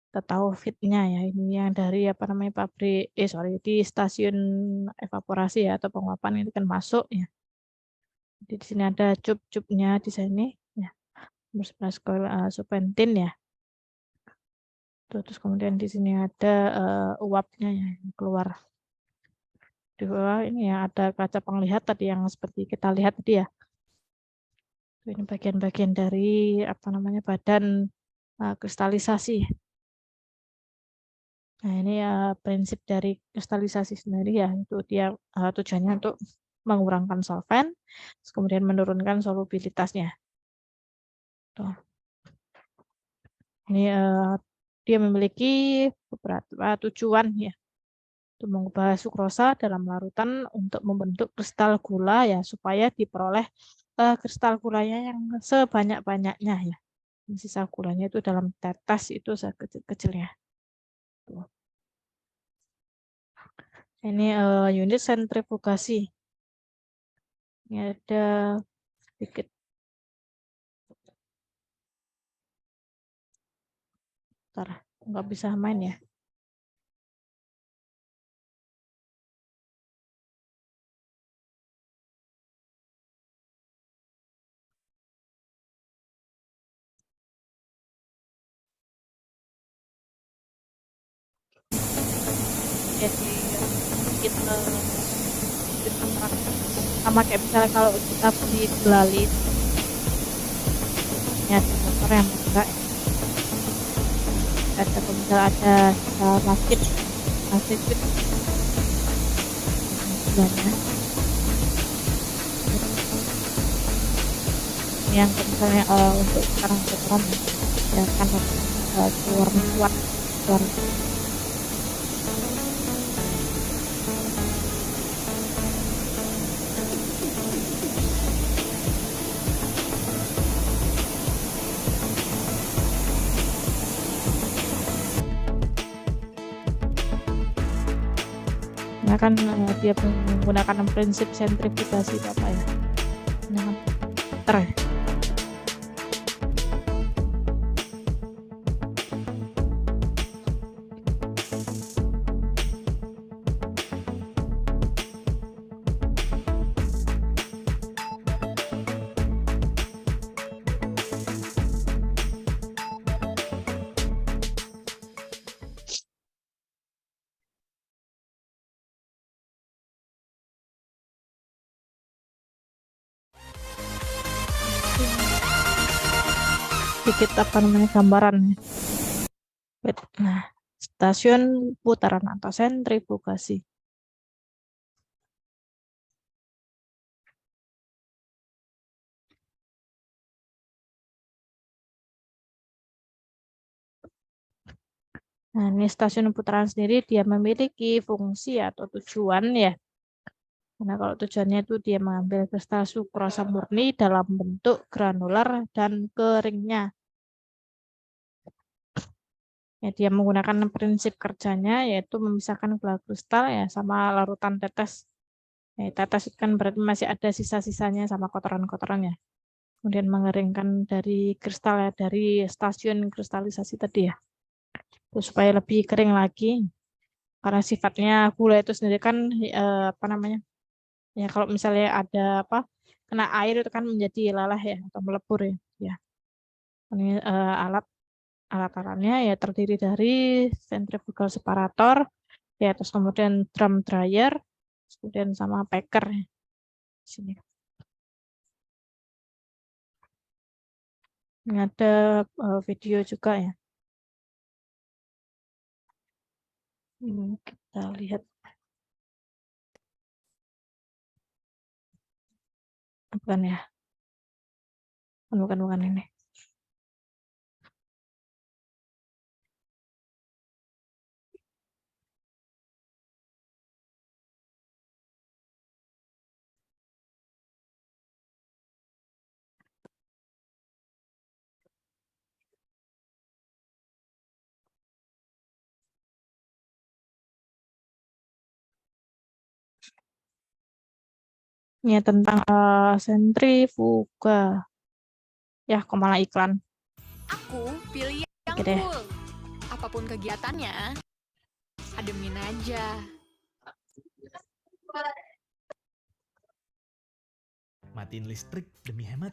Kita tahu fitnya ya, ini yang dari pabrik di stasiun evaporasi ya atau penguapan ini kan masuk ya. Jadi di sini ada cup-cupnya di sini ya. Nomor 11 coil serpentin ya. Terus kemudian di sini ada uapnya ya yang keluar. Di bawah ini ya ada kaca penglihat tadi yang seperti kita lihat tadi ya. Ini bagian-bagian dari badan kristalisasi. Nah, ini prinsip dari kristalisasi sendiri ya, itu dia tujuannya untuk mengurangkan solvent, kemudian menurunkan solubilitasnya. Tuh. Ini dia memiliki beberapa tujuan ya, untuk mengubah sukrosa dalam larutan untuk membentuk kristal gula ya, supaya diperoleh kristal gulanya yang sebanyak-banyaknya ya. Sisa gulanya itu dalam tetes itu sekecil-kecilnya. Tuh. Ini unit sentrifugasi. Ini ada sedikit. Bentar, nggak bisa main ya. Jadi kita sama kayak misalnya kalau kita beli gulali ini ada motor yang enggak ada misalnya ada masjid itu gulanya yang misalnya untuk sekarang ya kan keluar kan dia menggunakan prinsip sentrifugasi apa ya, nah, sedikit gambaran. Nah, stasiun putaran atau sentrifugasi. Nah, ini stasiun putaran sendiri dia memiliki fungsi atau tujuan ya. Nah, kalau tujuannya itu dia mengambil kristal sukrosa murni dalam bentuk granular dan keringnya. Ya, dia menggunakan prinsip kerjanya yaitu memisahkan gula kristal ya sama larutan tetes. Tetes kan berarti masih ada sisa-sisanya sama kotoran-kotorannya. Kemudian mengeringkan dari kristal ya, dari stasiun kristalisasi tadi ya. terus supaya lebih kering lagi. Karena sifatnya gula itu sendiri kan apa namanya? Ya kalau misalnya ada apa kena air itu kan menjadi lalah ya atau melebur ya. Ya. Ini alat-alatnya ya terdiri dari centrifugal separator, ya terus kemudian drum dryer, kemudian sama packer ya. Sini. Ini ada video juga ya. Kita lihat. Bukan ya. Bukan ini. Ini tentang sentrifuga. Ya, kok malah iklan. Aku pilih yang Oke deh. cool. Apapun kegiatannya, ademin aja. Matiin listrik demi hemat.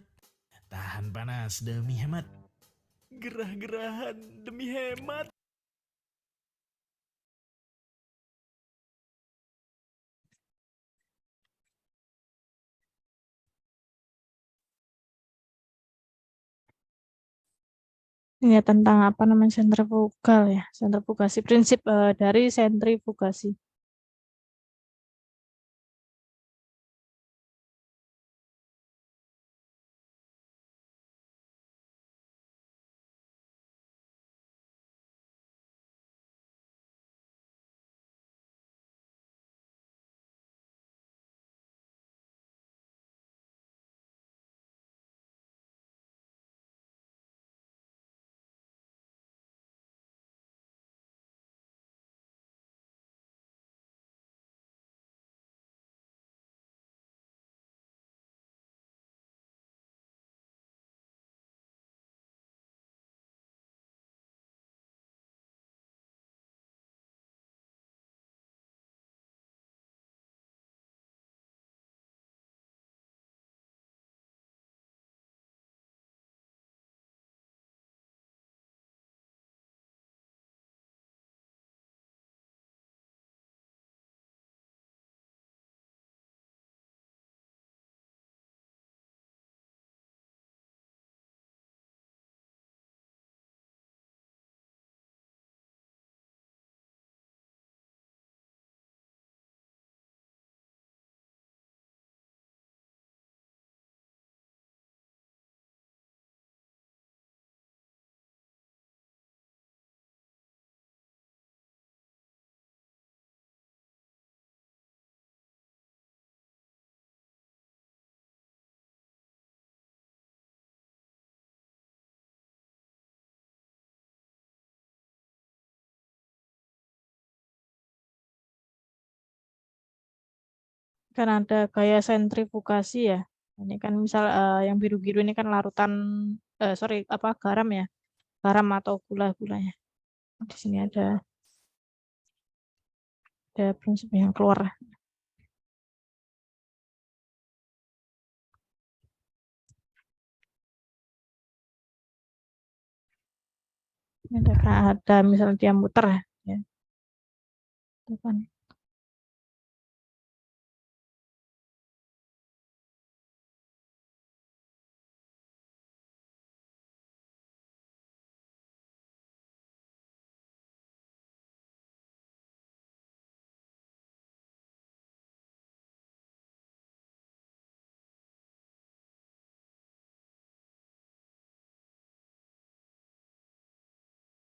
Tahan panas demi hemat. Gerah-gerahan demi hemat. Ini tentang apa namanya sentrifugal ya, sentrifugasi, prinsip dari sentrifugasi. Kan ada gaya sentrifugasi ya. Ini kan misal yang biru-biru ini kan larutan, sorry apa garam ya, garam atau gula-gulanya. Di sini ada prinsip yang keluar. Ada misalnya dia muter ya. Itu kan.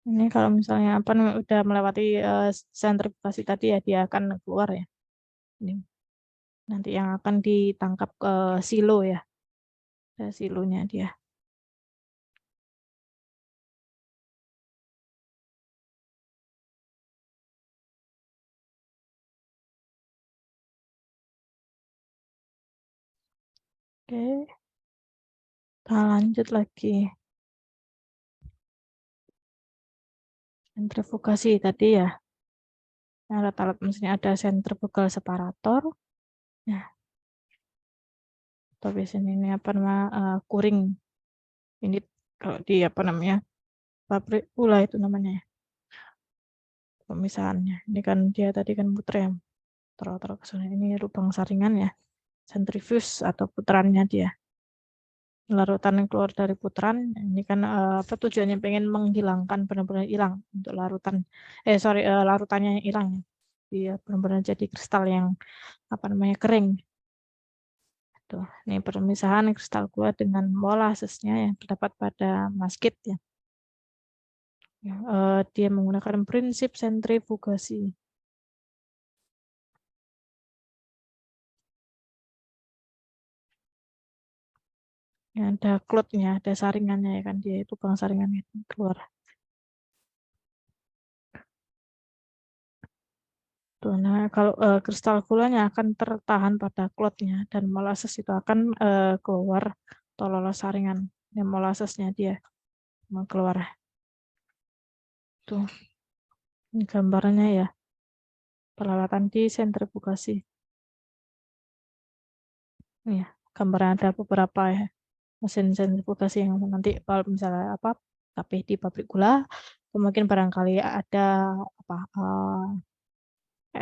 Ini kalau misalnya apa namanya udah melewati sentrifugasi tadi ya dia akan keluar ya. Ini nanti yang akan ditangkap ke silo ya. Ada silonya dia. Oke. Kita lanjut lagi. Sentrifugasi tadi ya. Alat-alat mesinnya ada centrifugal separator. Ya. Atau biasanya ini apa namanya kuring. Ini kalau di apa namanya pabrik gula itu namanya ya. Pemisahannya. Ini kan dia tadi kan puter ya. Taruh ke sana. Ini lubang saringan ya. Centrifuge atau putarannya dia. Larutan yang keluar dari putaran ini kan apa tujuannya pengen menghilangkan benar-benar hilang untuk larutan larutannya yang hilang ya. Dia benar-benar jadi kristal yang apa namanya kering. Tuh, ini permisahan kristal gula dengan molasesnya yang terdapat pada masket ya. Dia menggunakan prinsip sentrifugasi. Ya, ada klotnya, ada saringannya ya kan dia itu bang saringannya itu keluar. Tuh, nah kalau kristal gulanya akan tertahan pada klotnya dan molasses itu akan keluar atau lolos saringan. Ya, molasesnya dia mau keluar. Tuh, ini gambarnya ya. Peralatan di sentrifugasi. Ya, gambarnya ada beberapa ya. Mesin sentrifugasi yang nanti kalau misalnya apa tapi di pabrik gula mungkin barangkali ada apa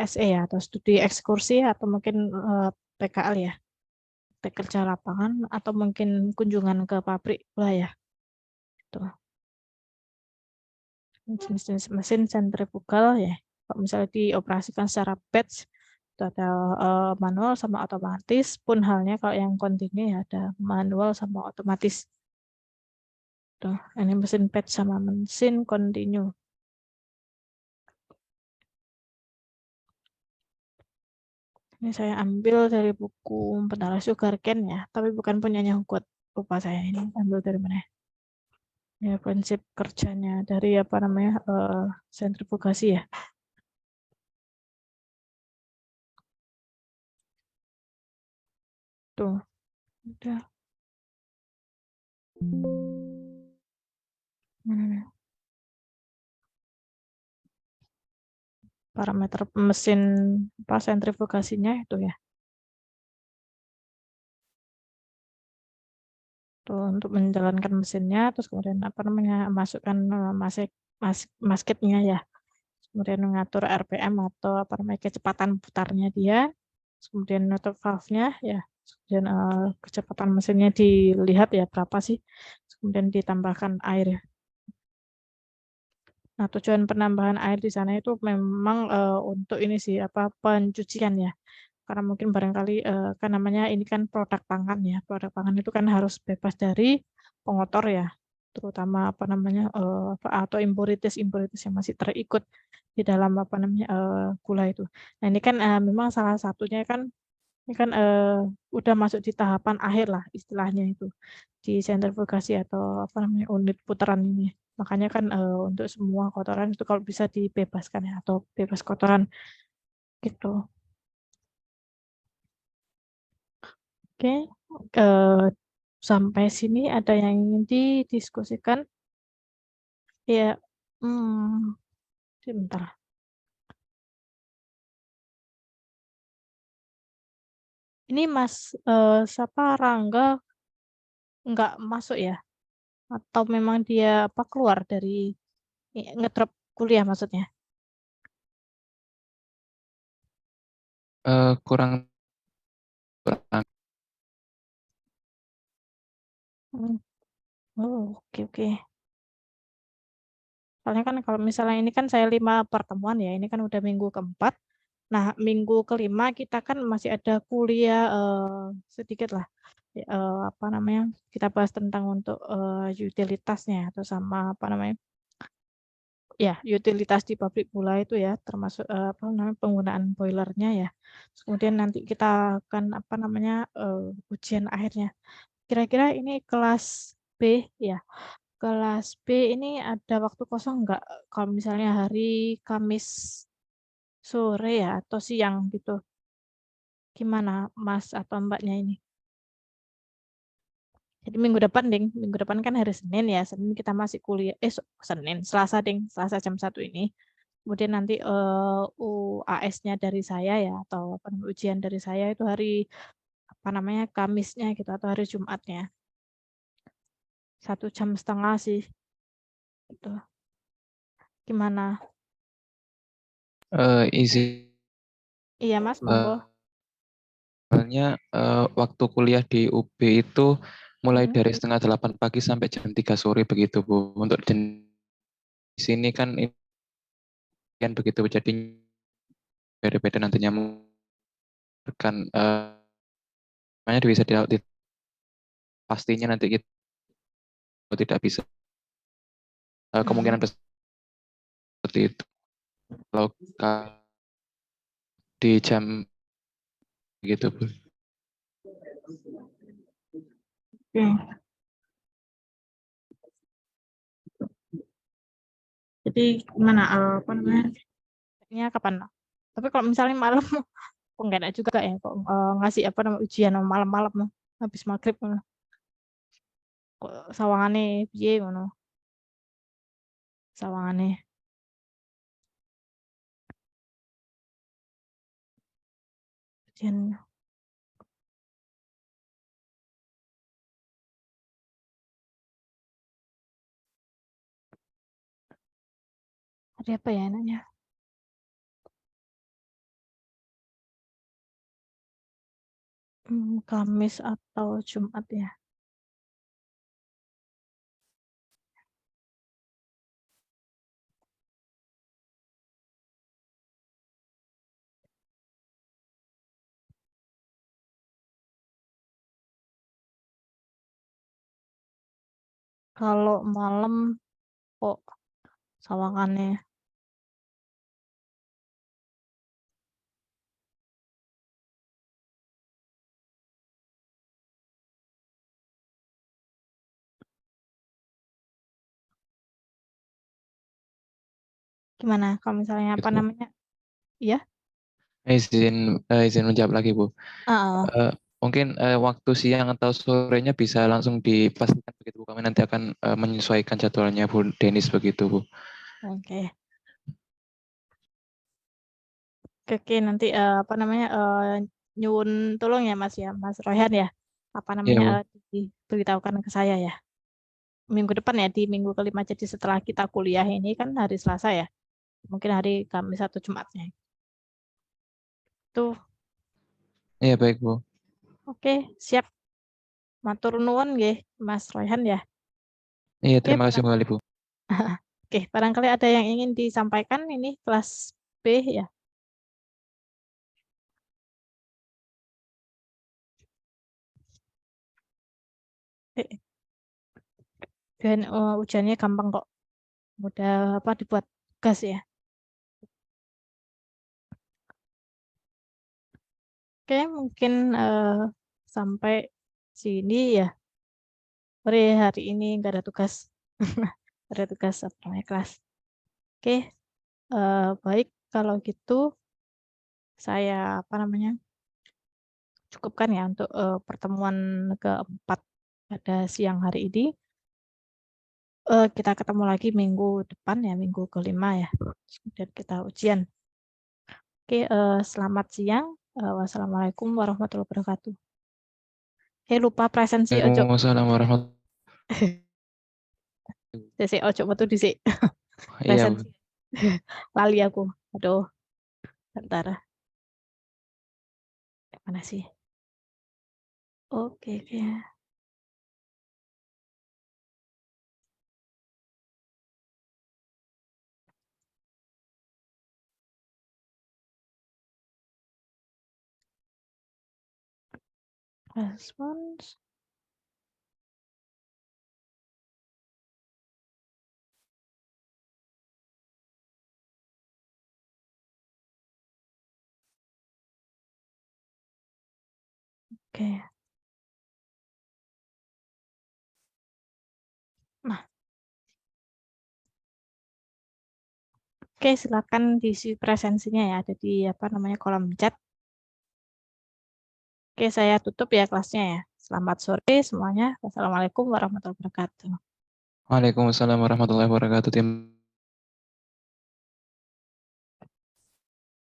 SE ya atau studi ekskursi atau mungkin PKL ya kerja lapangan atau mungkin kunjungan ke pabrik gula ya tuh jenis mesin sentrifugal ya kalau misalnya dioperasikan secara batch itu ada manual sama otomatis pun halnya kalau yang kontinu ya ada manual sama otomatis. Tuh, ini mesin batch sama mesin kontinu. Ini saya ambil dari buku Pentara Sugarcane ya, tapi bukan punyanya Hugot. Lupa saya ini ambil dari mana. Ya, prinsip kerjanya dari apa namanya sentrifugasi ya. Tuh, udah. Mana nih? Parameter mesin apa sentrifugasinya itu ya. Tuh, untuk menjalankan mesinnya, terus kemudian apa namanya masukkan masketnya ya. Kemudian mengatur RPM atau apa namanya kecepatan putarnya dia. Kemudian nutup valve-nya ya. Kemudian kecepatan mesinnya dilihat ya berapa sih. Kemudian ditambahkan air. Nah, tujuan penambahan air di sana itu memang untuk ini sih apa pencucian ya. Karena mungkin barangkali kan namanya ini kan produk pangan ya. Produk pangan itu kan harus bebas dari pengotor ya. Terutama apa namanya atau impuritas yang masih terikut di dalam apa namanya gula itu. Nah, ini kan memang salah satunya kan ini kan udah masuk di tahapan akhir lah istilahnya itu di sentrifugasi atau apa namanya unit putaran ini. Makanya kan untuk semua kotoran itu kalau bisa dibebaskan ya atau bebas kotoran gitu. Oke, sampai sini ada yang ingin didiskusikan? Ya, sebentar. Ini Mas siapa Rangga nggak masuk ya? Atau memang dia apa keluar dari ngedrop kuliah maksudnya? Kurang Hmm. Oh, oke. Soalnya kan kalau misalnya ini kan saya 5 pertemuan ya, ini kan udah minggu keempat. Nah, minggu kelima kita kan masih ada kuliah sedikit lah. Apa namanya? Kita bahas tentang untuk utilitasnya atau sama apa namanya? Ya, utilitas di pabrik gula itu ya, termasuk apa namanya penggunaan boilernya ya. Terus kemudian nanti kita akan apa namanya ujian akhirnya. Kira-kira ini kelas B ya. Kelas B ini ada waktu kosong nggak? Kalau misalnya hari Kamis sore ya atau siang gitu. Gimana Mas atau Mbaknya ini? Jadi minggu depan kan hari Senin ya. Senin kita masih kuliah. Selasa Selasa jam 1 ini. Kemudian nanti UAS-nya dari saya ya, atau ujian dari saya itu hari Kamisnya gitu atau hari Jumatnya. 1,5 jam sih. Itu. Gimana? Izin. Iya Mas, monggo. Soalnya waktu kuliah di UB itu mulai dari 7:30 pagi sampai jam 3 sore begitu Bu. Untuk di sini kan kan begitu, jadi beda-beda nantinya kan bisa pastinya nanti kita tidak bisa kemungkinan besar seperti itu kalau di jam gitu Bu. Oke. Jadi gimana Kayaknya kapan? Tapi kalau misalnya malam kok nggak enak juga ya kok ngasih ujian malam-malam habis maghrib kok sawangane piye ngono. Sawangane. Ujian. Hari apa ya enaknya? Kamis atau Jumat ya? Kalau malam kok sawangannya gimana? Kalau misalnya Gitu, Bu. Iya? Izin menjawab lagi Bu. Mungkin waktu siang atau sorenya bisa langsung dipastikan begitu Bu. Kami nanti akan menyesuaikan jadwalnya Bu Denis begitu Bu. Oke. Oke, nanti nyuwun tolong ya Mas Royhan ya. Iya Bu. Diberitahukan ke saya ya. Minggu depan ya, di minggu kelima. Jadi setelah kita kuliah ini kan hari Selasa ya. Mungkin hari Kamis atau Jumatnya. Tuh, Iya baik Bu. oke, siap. Matur nuwun nggih, Mas Royhan ya. Iya Oke, terima kasih kembali Bu. Oke, barangkali ada yang ingin disampaikan ini kelas B ya. Dan ujiannya gampang kok. Mudah dibuat tugas ya. Oke, mungkin sampai sini ya. Hari ini nggak ada tugas. Nggak ada tugas kelas. Oke, baik kalau gitu saya cukupkan ya untuk pertemuan keempat pada siang hari ini. Kita ketemu lagi minggu depan ya, minggu kelima ya. Kemudian kita ujian. Oke, selamat siang. Wassalamualaikum warahmatullahi wabarakatuh. Lupa presensi ojo. Waalaikumsalam warahmatullahi Dhisik ojo metu dhisik. wabarakatuh. Iya Bu. Presensi. Lali aku. Aduh, bentar. Mana sih? Oke. Response. Oke. Nah. Oke, silakan diisi presensinya ya. Ada di kolom chat. Oke, saya tutup ya kelasnya ya. Selamat sore semuanya. Wassalamualaikum warahmatullahi wabarakatuh. Waalaikumsalam warahmatullahi wabarakatuh.